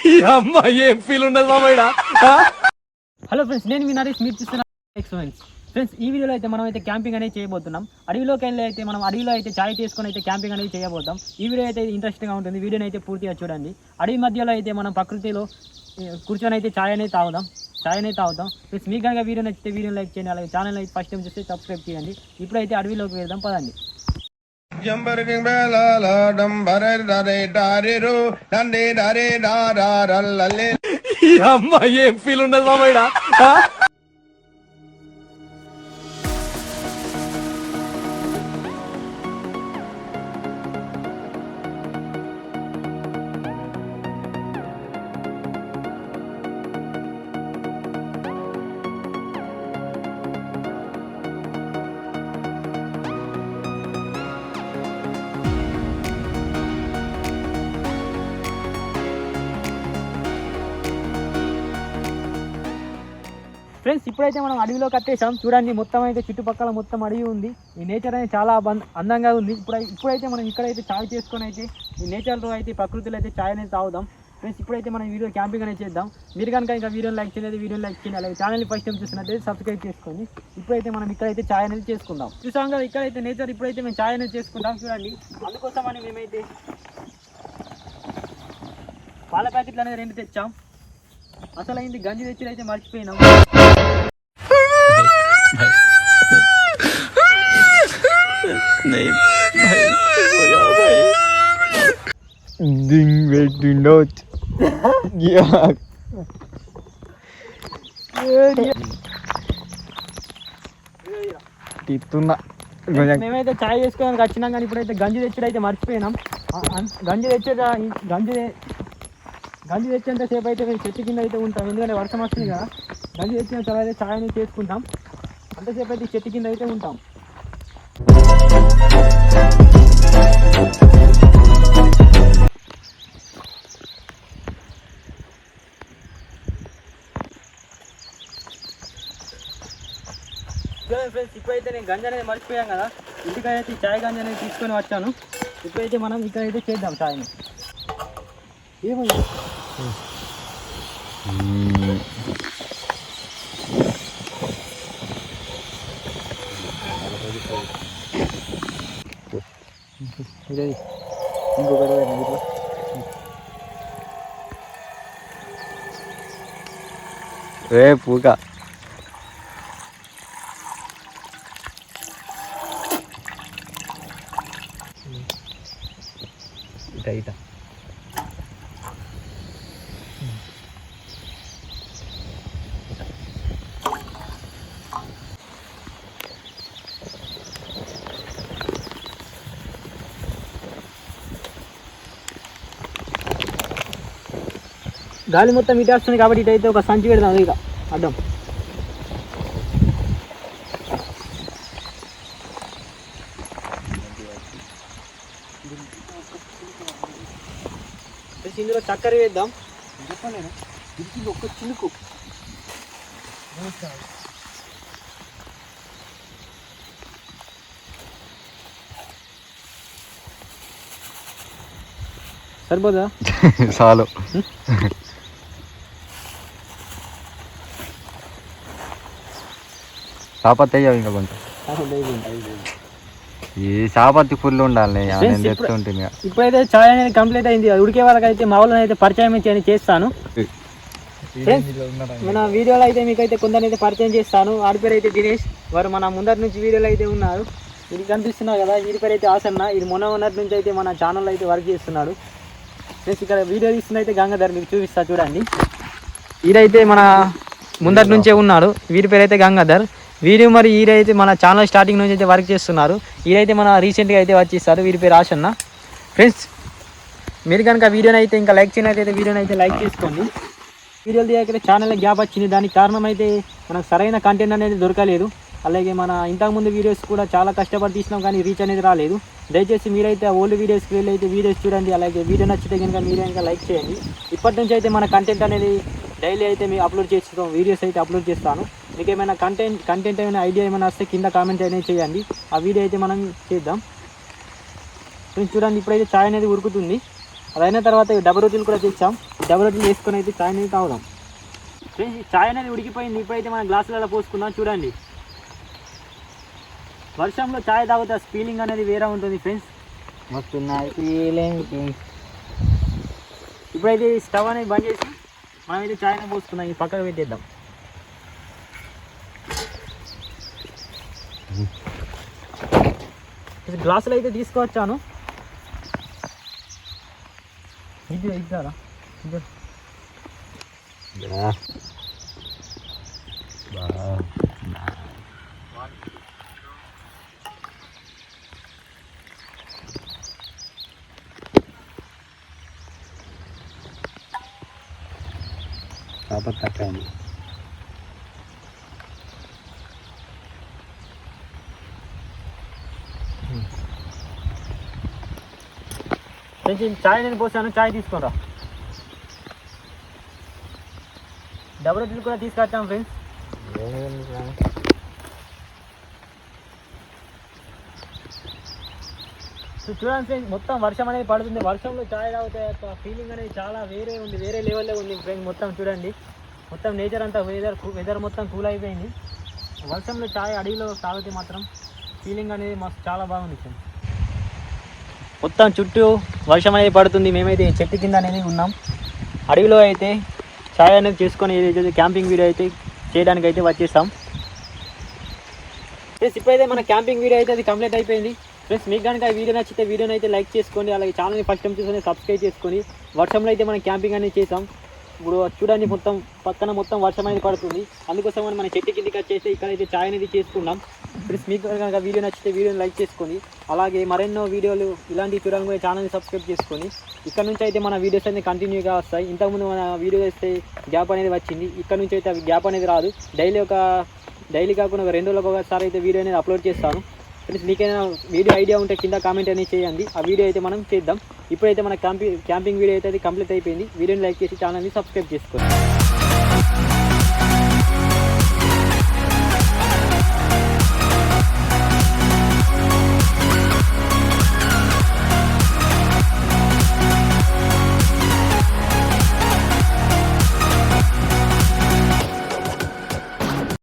ఏం ఫీల్ ఉండదు మామయ్య. హలో ఫ్రెండ్స్, నేను మీ నరేష్, మీరు చూస్తున్న ఎక్స్పీరియన్స్. ఫ్రెండ్స్, ఈ వీడియోలో అయితే మనం అయితే క్యాంపింగ్ అనేది చేయబోతున్నాం. అడవిలోకి వెళ్ళి అయితే మనం అడవిలో అయితే ఛాయ్ తీసుకొని అయితే క్యాంపింగ్ అనేది చేయబోతాం. ఈ వీడియో అయితే ఇంట్రెస్టింగ్గా ఉంటుంది. వీడియోని అయితే పూర్తిగా చూడండి. అడవి మధ్యలో అయితే మనం ప్రకృతిలో కూర్చొని అయితే ఛాయ్ అనేది తాగుదాం. ప్లస్ మీకు కనుక వీడియో నచ్చితే వీడియో లైక్ చేయండి. అలాగే ఛానల్ అయితే ఫస్ట్ టైం చూస్తే సబ్స్క్రైబ్ చేయండి. ఇప్పుడైతే అడవిలోకి వెళ్దాం, పదండి. ఏం ఫీల్ ఉండదు మామయ్య. ఫ్రెండ్స్, ఇప్పుడైతే మనం అడవిలోకి వచ్చేసాం. చూడండి, మొత్తం అయితే చుట్టుపక్కల మొత్తం అడవి ఉంది. ఈ నేచర్ అనేది చాలా అందంగా ఉంది. ఇప్పుడైతే మనం ఇక్కడైతే ఛాయ్ చేసుకొని అయితే ఈ నేచర్లో అయితే ప్రకృతిలో అయితే ఛాయ్ అనేది తాగుదాం. ఫ్రెండ్స్, ఇప్పుడైతే మనం వీడియో క్యాంపింగ్ అనేది చేద్దాం. మీరు కనుక ఇంకా వీడియోని లైక్ చేయండి. అలాగే ఛానల్ని ఫస్ట్ టైం చూసినట్టయితే సబ్స్క్రైబ్ చేసుకోండి. ఇప్పుడైతే మనం ఇక్కడైతే ఛాయ్ అనేది చేసుకుందాం. చూసాం కదా, ఇక్కడైతే నేచర్. ఇప్పుడైతే మేము ఛాయ్ అనేది చేసుకుంటాం. చూడండి, అందుకోసమని మేమైతే పాల ప్యాకెట్లు అనేది 2 తెచ్చాం. అసలు అయింది గంజి తెచ్చి అయితే మర్చిపోయినాం. మేమైతే ఛాయ్ చేసుకోవడానికి వచ్చినాం, కానీ ఇప్పుడైతే గంజి తెచ్చి అయితే మర్చిపోయినాం. గంజి తెచ్చేంత సేపు అయితే మేము చెట్టు కింద అయితే ఉంటాం. ఎందుకంటే వర్షం వస్తుంది కదా. గంజి తెచ్చిన తర్వాత అయితే ఛాయ్ అనేది చేసుకుంటాం. అంతసేపు అయితే చెట్టు కింద అయితే ఉంటాం. ఫ్రెండ్స్, ఇప్పుడైతే నేను గంజి అనేది మర్చిపోయాం కదా. ఇంటికైతే ఛాయ్ గంజి అనేది తీసుకొని వచ్చాను. ఇప్పుడైతే మనం ఇక్కడైతే చేద్దాం ఛాయ్ని. ఏమైంది? పూక ఇట గాలి మొత్తం ఇటు వస్తుంది కాబట్టి ఇటు అయితే ఒక సంచి పెడదాం. ఇక అడ్డం ఇందులో చక్కెర వేద్దాం. చెప్పలేను, ఇది ఒక్క చినుకు. సరిపోదా? చాలు. చాపత్తి అయ్యావు ఇంకా కొంచెం. ఈ చాపత్తి ఫుల్ ఉండాలి. ఇప్పుడైతే ఛాయ్ అనేది కంప్లీట్ అయింది. అది ఉడికే వాళ్ళకి అయితే మా వాళ్ళని అయితే పరిచయం చేస్తాను. మన వీడియోలో అయితే మీకు అయితే కొందరిని అయితే పరిచయం చేస్తాను. ఆడి పేరు అయితే దినేష్. వారు మన ముందరి నుంచి వీడియోలో అయితే ఉన్నారు. ఇది కనిపిస్తున్నారు కదా, వీడి పేరు అయితే ఆసన్న. ఇది మొన్నటి నుంచి అయితే మన ఛానల్లో అయితే వర్క్ చేస్తున్నాడు. ప్లస్ ఇక్కడ వీడియో తీస్తున్న అయితే గంగాధర్, మీకు చూపిస్తా చూడండి. వీడైతే మన ముందటి నుంచే ఉన్నాడు. వీడి పేరు అయితే గంగాధర్. వీరు మరి ఈరైతే మన ఛానల్ స్టార్టింగ్ నుంచి అయితే వర్క్ చేస్తున్నారు. ఈరైతే మన రీసెంట్గా అయితే వచ్చేస్తారు. వీరి పేరు ఆశన్న. ఫ్రెండ్స్, మీరు కనుక వీడియోని అయితే ఇంకా లైక్ చేయనట్లయితే వీడియోని అయితే లైక్ చేసుకోండి. వీడియోలు తీయకైతే ఛానల్ గ్యాప్ వచ్చింది. దానికి కారణం అయితే మనకు సరైన కంటెంట్ అనేది దొరకలేదు. అలాగే మన ఇంతకుముందు వీడియోస్ కూడా చాలా కష్టపడి తీసినాం, కానీ రీచ్ అనేది రాలేదు. దయచేసి మీరైతే ఓల్డ్ వీడియోస్కి వెళ్ళి అయితే వీడియోస్ చూడండి. అలాగే వీడియో నచ్చితే కనుక మీరే ఇంకా లైక్ చేయండి. ఇప్పటి నుంచి అయితే మన కంటెంట్ అనేది డైలీ అయితే మేము అప్లోడ్ చేస్తాం. వీడియోస్ అయితే అప్లోడ్ చేస్తాను. మీకు ఏమైనా కంటెంట్ ఏమైనా ఐడియా ఏమైనా వస్తే కింద కామెంట్ అనేది చేయండి. ఆ వీడియో అయితే మనం చేద్దాం. ఫ్రెండ్స్ చూడండి, ఇప్పుడైతే ఛాయ్ అనేది ఉడుకుతుంది. అది అయిన తర్వాత డబల్ రొటీలు కూడా తెచ్చాం. డబల్ రొటీలు వేసుకొని అయితే చాయ్ అనేది తాగుదాం. ఫ్రెండ్స్ ఈ చాయ్ అనేది ఉడికిపోయింది. ఇప్పుడైతే మనం గ్లాసులలో పోసుకుందాం. చూడండి, వర్షంలో చాయ్ తాగితే ఫీలింగ్ అనేది వేరే ఉంటుంది ఫ్రెండ్స్. మస్తున్నాయి ఫీలింగ్. ఇప్పుడైతే స్టవ్ అనేది బంద్ చేసి మనమైతే చాయ్ అనేది పోసుకుందాం. ఇది పక్కకు పెట్టేద్దాం. గ్లాసులు అయితే తీసుకువచ్చాను. ఇది ఇద్దారా చాపత్తి తక్కువ. కొంచెం చాయ్ నేను పోసాను. చాయ్ తీసుకోరా. డబుల్ రొటీలు కూడా తీసుకొచ్చాం ఫ్రెండ్స్. చూడండి ఫ్రెండ్స్, మొత్తం వర్షం అనేది పడుతుంది. వర్షంలో చాయ్ తాగితే ఫీలింగ్ అనేది చాలా వేరే ఉంది, వేరే లెవెల్లో ఉంది ఫ్రెండ్స్. మొత్తం చూడండి, మొత్తం నేచర్ అంతా వెదర్ మొత్తం కూల్ అయిపోయింది. వర్షంలో చాయ్ అడవిలో తాగితే మాత్రం ఫీలింగ్ అనేది మస్తు చాలా బాగుంది ఫ్రెండ్స్. మొత్తం చుట్టూ వర్షం అనేది పడుతుంది. మేమైతే చెట్టు కింద అనేది ఉన్నాం. అడవిలో అయితే చాయ్ అనేది చేసుకొని ఏదైతే క్యాంపింగ్ వీడియో అయితే చేయడానికి అయితే వచ్చేస్తాం ఫ్రెండ్స్. ఇప్పుడైతే మన క్యాంపింగ్ వీడియో అయితే అది కంప్లీట్ అయిపోయింది ఫ్రెండ్స్. మీకు కనుక ఈ వీడియో నచ్చితే వీడియోని అయితే లైక్ చేసుకోండి. అలాగే ఛానల్ని ఫస్ట్ టైం చూసుకొని సబ్స్క్రైబ్ చేసుకొని. వర్షంలో అయితే మనం క్యాంపింగ్ అనేది చేసాం. ఇప్పుడు చూడండి, మొత్తం పక్కన మొత్తం వర్షం అనేది పడుతుంది. అందుకోసం మన చెట్టు కిందకి వచ్చేసి ఇక్కడైతే చాయ్ అనేది చేసుకున్నాం ఫ్రెండ్స్. మీకు కనుక వీడియో నచ్చితే వీడియోని లైక్ చేసుకొని, అలాగే మరెన్నో వీడియోలు ఇలాంటివి చూడాలని ఛానల్ని సబ్స్క్రైబ్ చేసుకొని. ఇక్కడ నుంచి అయితే మన వీడియోస్ అనేది కంటిన్యూగా వస్తాయి. ఇంతకుముందు మన వీడియో వేస్తే గ్యాప్ అనేది వచ్చింది. ఇక్కడ నుంచి అయితే అవి గ్యాప్ అనేది రాదు. డైలీ కాకుండా ఒక 2 రోజులకు ఒకసారి అయితే వీడియో అనేది అప్లోడ్ చేస్తాను ఫ్రెండ్స్. మీకైనా వీడియో ఐడియా ఉంటే కింద కామెంట్ అనేది చేయండి. ఆ వీడియో అయితే మనం చేద్దాం. ఇప్పుడైతే మన క్యాంపింగ్ వీడియో అయితే అది కంప్లీట్ అయిపోయింది. వీడియోని లైక్ చేసి ఛానల్ని సబ్స్క్రైబ్ చేసుకోండి.